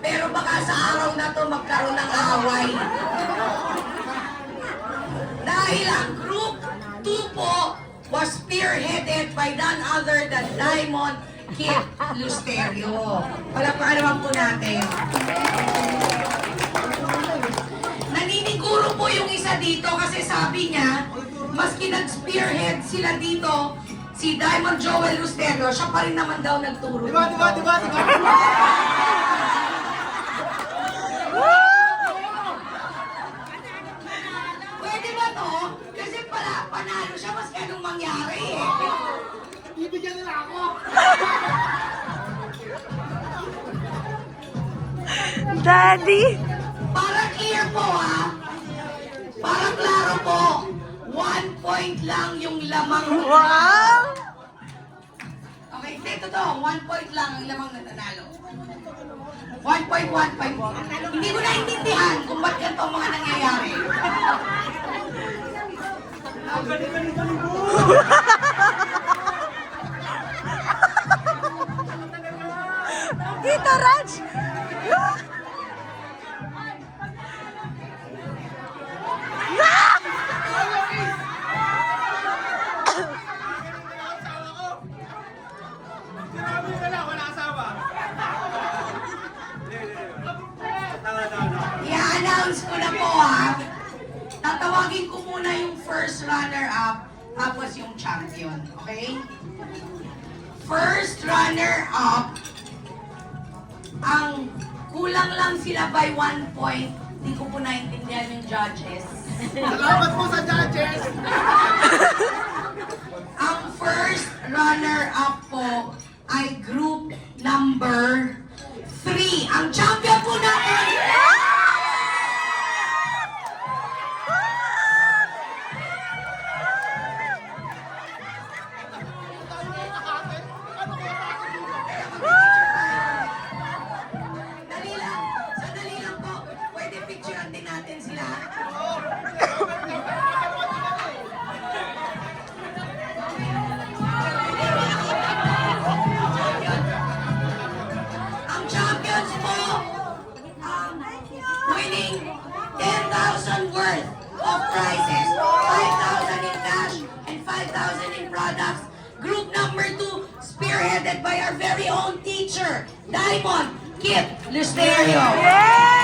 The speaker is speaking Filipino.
Pero baka sa araw na to magkaroon ng away. Dahil ang group 2 po was spearheaded by none other than Diamond Kip Lusterio. Palakpakan naman po natin. Naniniguro po yung isa dito kasi sabi niya, maski nag-spearhead sila dito, si Diamond Joel Lusterio, siya pa rin naman daw nagturo. Diba? Pwede ba to? Kasi panalo siya maski anong mangyari eh. Ibigyan nila ako. Daddy! Para clear po ha. Para klaro po. 1 point lang yung lamang. Wow! Okay, ito to. 1 point lang ang lamang na nanalo. 1 point, 1 point. Hindi ko naintindihan kung ba't ganito ang mga nangyayari. Tito Raj! Sinabi ko na, wala asawa. I-announce ko na po ha. Tatawagin ko muna yung first runner-up, tapos yung champion. Okay? First runner-up, ang kulang lang sila by 1 point. Hindi ko po naintindihan yung judges. Salamat po sa judges. Ang first runner-up po ay group number 3. Ang champion po natin! Sandali lang po. Pwede picturean din natin sila. Ang champions po, winning 10,000 worth of prizes, 5,000 in cash and 5,000 in products. Group number 2, spearheaded by our very own teacher, Diamond Kip Lusterio. Yay!